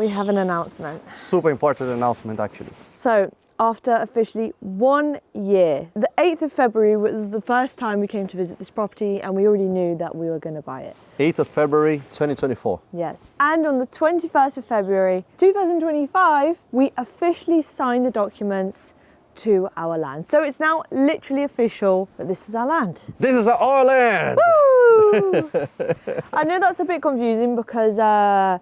we have an announcement. Super important announcement, actually. So, after officially 1 year, the 8th of February was the first time we came to visit this property, and we already knew that we were going to buy it. 8th of February 2024. Yes. And on the 21st of February 2025, we officially signed the documents to our land. So it's now literally official that this is our land. This is our land! Woo! I know that's a bit confusing because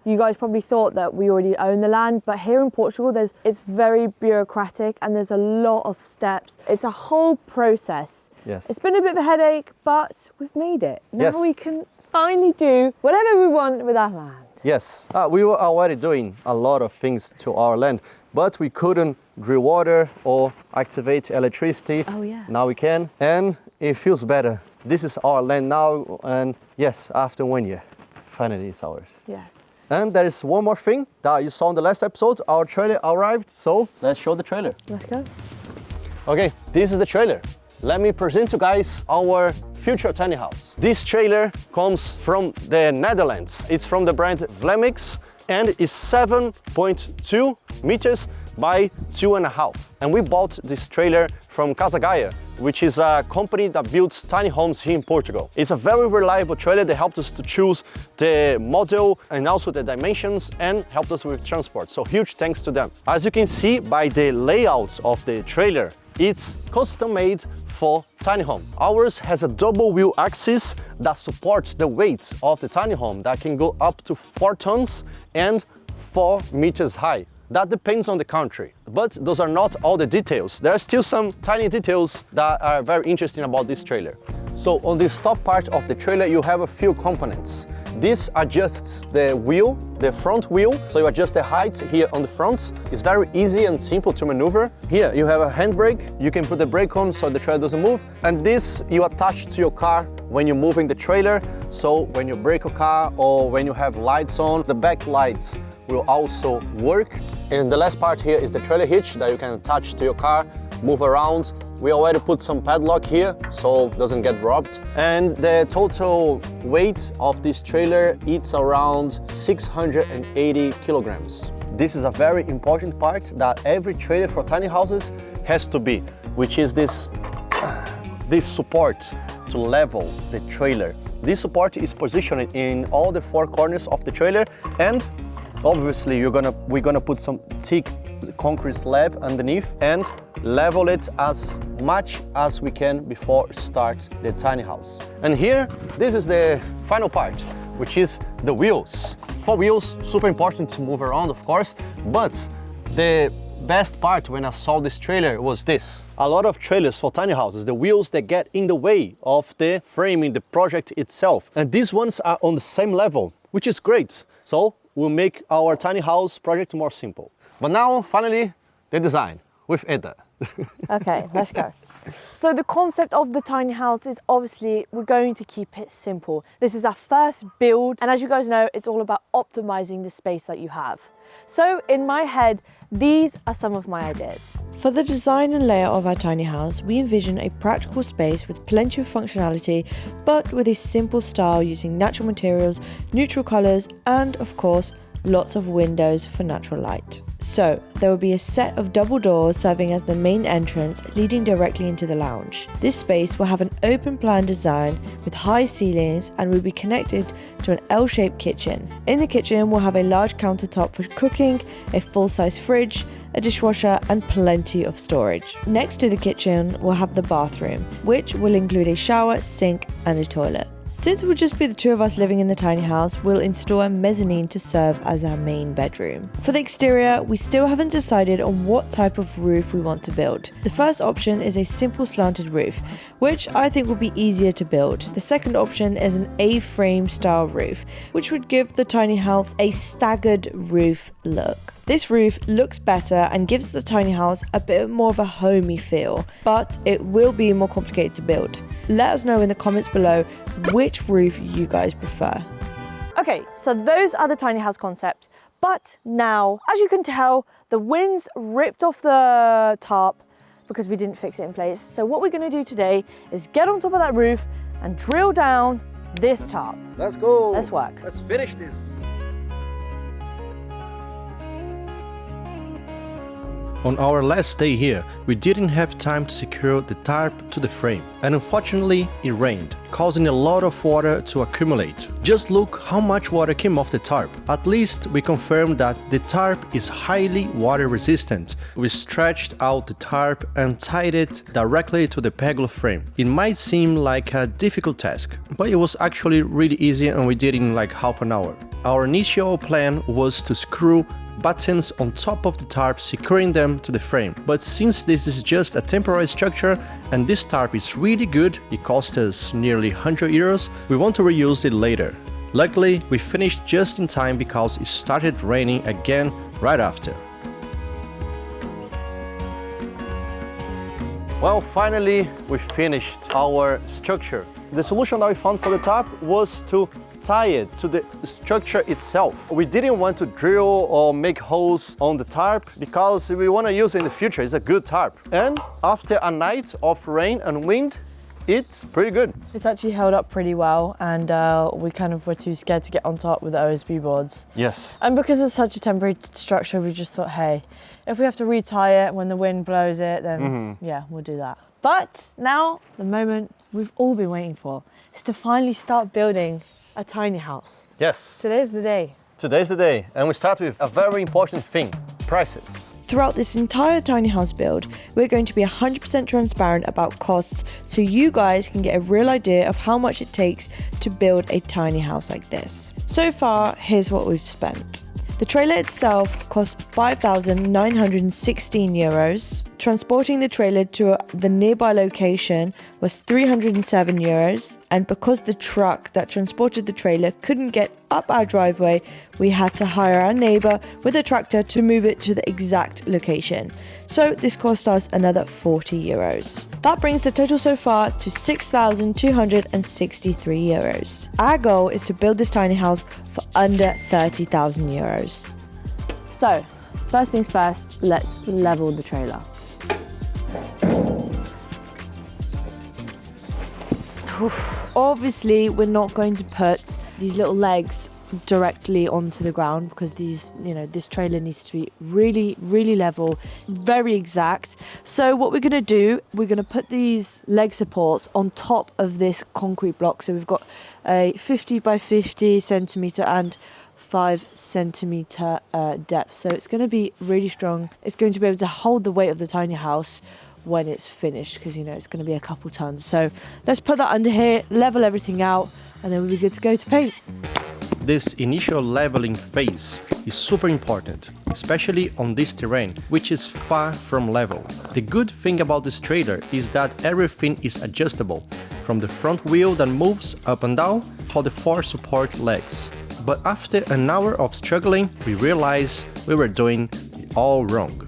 you guys probably thought that we already own the land, but here in Portugal, it's very bureaucratic and there's a lot of steps. It's a whole process. Yes. It's been a bit of a headache, but we've made it. Now Yes. we can finally do whatever we want with our land. Yes, we were already doing a lot of things to our land, but we couldn't drill water or activate electricity. Oh yeah. Now we can, and it feels better. This is our land now, and yes, after 1 year, finally it's ours. Yes. And there is one more thing that you saw in the last episode. Our trailer arrived, so let's show the trailer. Let's go. Okay, this is the trailer. Let me present you guys our future tiny house. This trailer comes from the Netherlands. It's from the brand Vlemix and is 7.2 meters by 2.5. And we bought this trailer from Casa Gaia, which is a company that builds tiny homes here in Portugal. It's a very reliable trailer that helped us to choose the model and also the dimensions and helped us with transport. So huge thanks to them. As you can see by the layout of the trailer, it's custom made for tiny home. Ours has a double wheel axis that supports the weight of the tiny home that can go up to 4 tons and 4 meters high. That depends on the country, but those are not all the details. There are still some tiny details that are very interesting about this trailer. So on this top part of the trailer, you have a few components. This adjusts the wheel, the front wheel, so you adjust the height here on the front. It's very easy and simple to maneuver. Here you have a handbrake, you can put the brake on so the trailer doesn't move. And this you attach to your car when you're moving the trailer. So when you brake a car or when you have lights on, the back lights will also work. And the last part here is the trailer hitch that you can attach to your car, move around. We already put some padlock here so it doesn't get robbed. And the total weight of this trailer is around 680 kilograms. This is a very important part that every trailer for tiny houses has to be, which is this support to level the trailer. This support is positioned in all the 4 corners of the trailer, and obviously we're gonna put some thick concrete slab underneath and level it as much as we can before start the tiny house. And here, this is the final part, which is the wheels. 4 wheels, super important to move around, of course, but the best part when I saw this trailer was this. A lot of trailers for tiny houses, the wheels that get in the way of the framing, the project itself. And these ones are on the same level, which is great. So we'll make our tiny house project more simple. But now, finally, the design with Eda. Okay, let's go. So the concept of the tiny house is obviously we're going to keep it simple. This is our first build, and as you guys know, it's all about optimizing the space that you have. So in my head, these are some of my ideas. For the design and layout of our tiny house, we envision a practical space with plenty of functionality, but with a simple style using natural materials, neutral colors, and of course, lots of windows for natural light. So there will be a set of double doors serving as the main entrance leading directly into the lounge. This space will have an open plan design with high ceilings and will be connected to an L-shaped kitchen. In the kitchen we'll have a large countertop for cooking, a full-size fridge, a dishwasher and plenty of storage. Next to the kitchen we'll have the bathroom, which will include a shower, sink and a toilet. Since it will just be the 2 of us living in the tiny house, we'll install a mezzanine to serve as our main bedroom. For the exterior, we still haven't decided on what type of roof we want to build. The first option is a simple slanted roof, which I think will be easier to build. The second option is an A-frame style roof, which would give the tiny house a staggered roof look. This roof looks better and gives the tiny house a bit more of a homey feel, but it will be more complicated to build. Let us know in the comments below which roof you guys prefer. Okay, so those are the tiny house concepts, but now, as you can tell, the winds ripped off the tarp because we didn't fix it in place. So what we're gonna do today is get on top of that roof and drill down this tarp. Let's go. Let's work. Let's finish this. On our last day here, we didn't have time to secure the tarp to the frame, and unfortunately it rained, causing a lot of water to accumulate. Just look how much water came off the tarp. At least we confirmed that the tarp is highly water resistant. We stretched out the tarp and tied it directly to the pergola frame. It might seem like a difficult task, but it was actually really easy and we did it in like half an hour. Our initial plan was to screw buttons on top of the tarp, securing them to the frame. But since this is just a temporary structure and this tarp is really good, it cost us nearly 100 euros, we want to reuse it later. Luckily, we finished just in time because it started raining again right after. Well, finally we finished our structure. The solution that we found for the tarp was to tie it to the structure itself. We didn't want to drill or make holes on the tarp because we want to use it in the future. It's a good tarp. And after a night of rain and wind, it's pretty good. It's actually held up pretty well, and we kind of were too scared to get on top with the OSB boards. Yes. And because it's such a temporary structure, we just thought, hey, if we have to retie it when the wind blows it, then yeah, we'll do that. But now, the moment we've all been waiting for is to finally start building a tiny house. Yes. Today's the day. Today's the day, and we start with a very important thing, prices. Throughout this entire tiny house build, we're going to be 100% transparent about costs so you guys can get a real idea of how much it takes to build a tiny house like this. So far, here's what we've spent. The trailer itself cost 5,916 euros. Transporting the trailer to the nearby location was 307 euros. And because the truck that transported the trailer couldn't get up our driveway, we had to hire our neighbor with a tractor to move it to the exact location. So this cost us another 40 euros. That brings the total so far to 6,263 euros. Our goal is to build this tiny house for under 30,000 euros. So, first things first, let's level the trailer. Obviously, we're not going to put these little legs directly onto the ground because this trailer needs to be really, really level, very exact. So what we're going to do, we're going to put these leg supports on top of this concrete block. So we've got a 50 by 50 centimeter and 5 centimeter depth. So it's going to be really strong. It's going to be able to hold the weight of the tiny house when it's finished because it's going to be a couple tons. So let's put that under here, level everything out, and then we'll be good to go to paint. This initial leveling phase is super important, especially on this terrain, which is far from level. The good thing about this trailer is that everything is adjustable, from the front wheel that moves up and down for the 4 support legs. But after an hour of struggling, we realized we were doing it all wrong.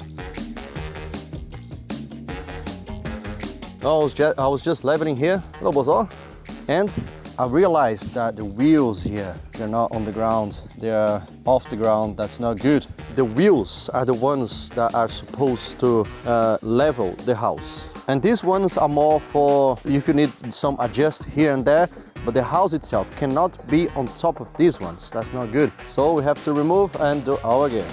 I was just leveling here, and I realized that the wheels here, they're not on the ground, they're off the ground. That's not good. The wheels are the ones that are supposed to level the house. And these ones are more for if you need some adjust here and there, but the house itself cannot be on top of these ones. That's not good. So we have to remove and do all again.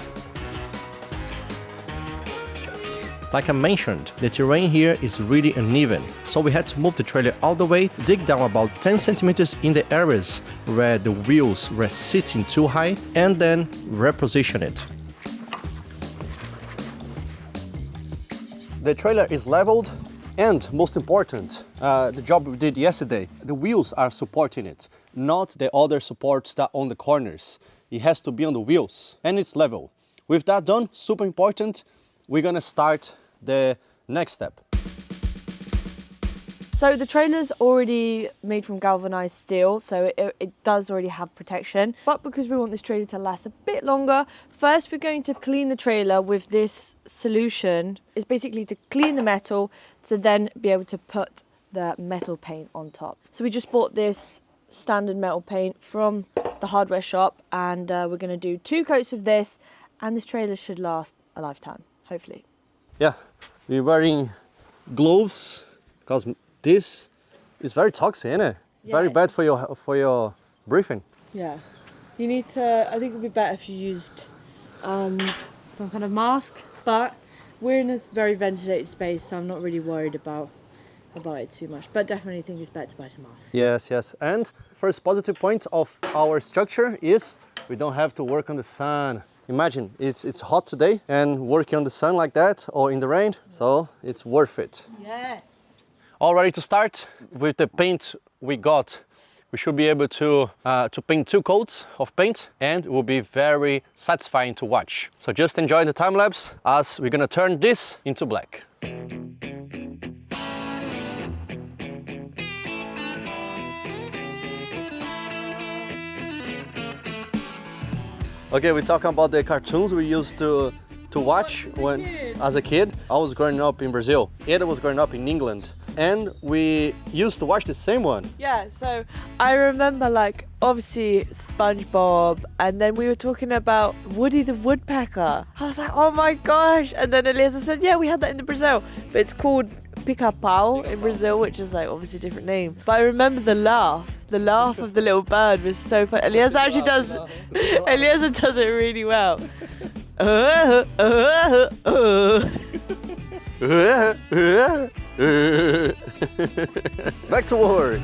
Like I mentioned, the terrain here is really uneven, so we had to move the trailer all the way, dig down about 10 centimeters in the areas where the wheels were sitting too high, and then reposition it. The trailer is leveled, and most important, the job we did yesterday, the wheels are supporting it, not the other supports that are on the corners. It has to be on the wheels, and it's level. With that done, super important, we're gonna start the next step. So the trailer's already made from galvanized steel, so it does already have protection. But because we want this trailer to last a bit longer, first we're going to clean the trailer with this solution. It's basically to clean the metal to then be able to put the metal paint on top. So we just bought this standard metal paint from the hardware shop, and we're going to do 2 coats of this, and this trailer should last a lifetime, hopefully. Yeah, we're wearing gloves because this is very toxic, isn't it? Yeah. Very bad for your breathing. Yeah, you need to. I think it would be better if you used some kind of mask. But we're in a very ventilated space, so I'm not really worried about it too much. But definitely think it's better to buy some masks. Yes, yes. And first positive point of our structure is we don't have to work on the sun. Imagine it's hot today and working on the sun like that or in the rain, so it's worth it. Yes. All ready to start? With the paint we got, we should be able to paint 2 coats of paint, and it will be very satisfying to watch. So just enjoy the time lapse as we're gonna turn this into black. Okay, we're talking about the cartoons we used to watch as a kid. I was growing up in Brazil. Ada was growing up in England. And we used to watch the same one. Yeah, so I remember like obviously SpongeBob, and then we were talking about Woody the Woodpecker. I was like, oh my gosh. And then Eliezer said, yeah, we had that in Brazil, but it's called Pica-Pau in Brazil, which is like obviously a different name. But I remember the laugh of the little bird was so fun. Eliezer actually does it really well. Back to work.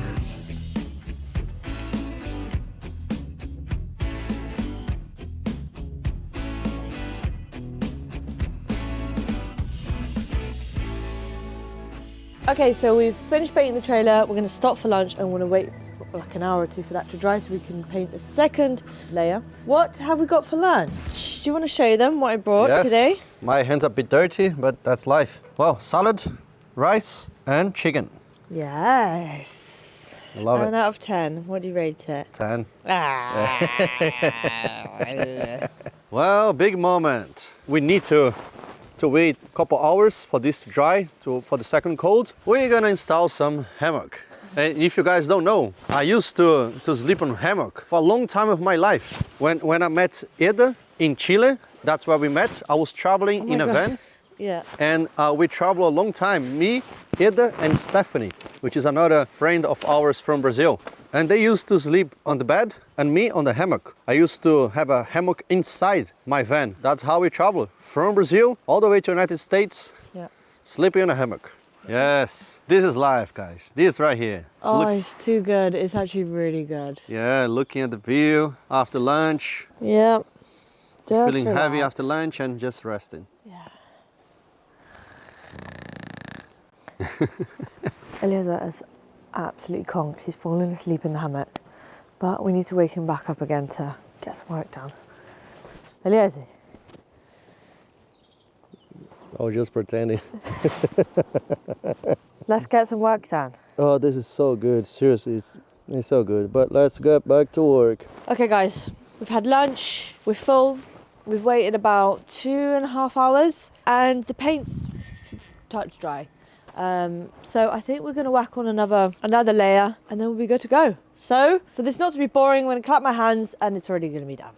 Okay, so we've finished painting the trailer. We're going to stop for lunch and we're going to wait for like an hour or two for that to dry so we can paint the second layer. What have we got for lunch? Do you want to show them what I brought today? My hands are a bit dirty, but that's life. Well, salad, rice, and chicken. Yes. I love it. 9 out of 10. What do you rate it? 10. Ah. Well, big moment. We need to wait a couple hours for this to dry for the second coat. We're gonna install some hammock. And if you guys don't know, I used to sleep on hammock for a long time of my life. When I met Ada in Chile, that's where we met. I was traveling in a van. Yeah. And we traveled a long time, me, Ada, and Stephanie, which is another friend of ours from Brazil. And they used to sleep on the bed and me on the hammock. I used to have a hammock inside my van. That's how we traveled from Brazil all the way to United States, sleeping in a hammock. Yes, this is life, guys. This right here. Oh, it's too good. It's actually really good. Yeah, looking at the view after lunch. Yeah. Just feeling relax. heavy after lunch and just resting. Yeah. Eliezer is absolutely conked. He's fallen asleep in the hammock, but we need to wake him back up again to get some work done. Eliezer. I was just pretending. Let's get some work done. Oh, this is so good. Seriously, it's so good. But let's get back to work. Okay, guys, we've had lunch. We're full. We've waited about 2.5 hours, and the paint's touch dry. So I think we're going to whack on another layer, and then we'll be good to go. So for this not to be boring, I'm going to clap my hands, and it's already going to be done.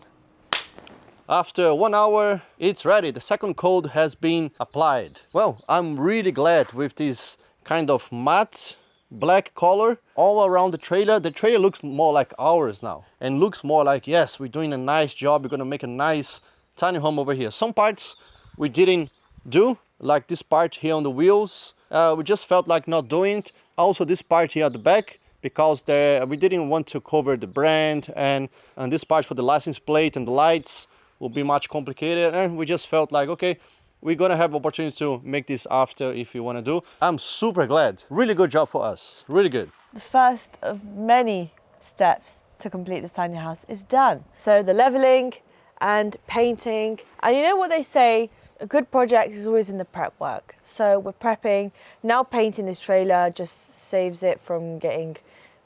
After 1 hour, it's ready. The second coat has been applied. Well, I'm really glad with this kind of matte black color all around the trailer. The trailer looks more like ours now and looks more like, yes, we're doing a nice job. We're gonna make a nice tiny home over here. Some parts we didn't do, like this part here on the wheels. We just felt like not doing it. Also this part here at the back, because we didn't want to cover the brand, and this part for the license plate and the lights will be much complicated, and we just felt like, okay, we're gonna have opportunity to make this after if you want to do. I'm super glad. Really good job for us. Really good. The first of many steps to complete this tiny house is done. So the leveling and painting, and you know what they say, a good project is always in the prep work. So we're prepping. Now painting this trailer just saves it from getting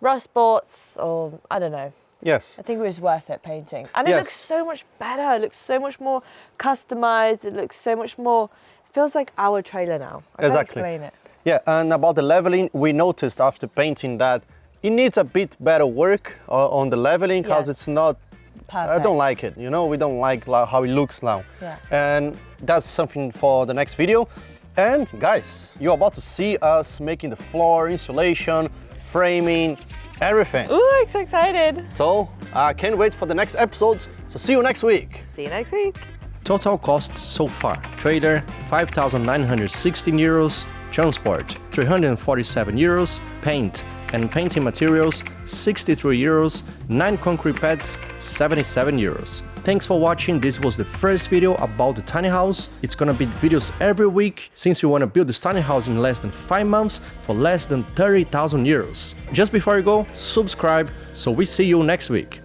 rust spots, or I don't know. Yes. I think it was worth it painting. And it looks so much better. It looks so much more customized. It looks so much more, it feels like our trailer now. I can't explain it. Yeah, and about the leveling, we noticed after painting that it needs a bit better work on the leveling, because it's not perfect. I don't like it, you know, we don't like how it looks now. Yeah. And that's something for the next video. And guys, you're about to see us making the floor, insulation, framing, everything. Ooh, I'm so excited. So I can't wait for the next episodes. So see you next week. See you next week. Total costs so far: trailer 5,916 euros, transport 347 euros, paint and painting materials 63 euros, 9 concrete pads 77 euros. Thanks for watching. This was the first video about the tiny house. It's gonna be videos every week since we wanna build this tiny house in less than 5 months for less than 30,000 euros. Just before you go, subscribe, so we see you next week.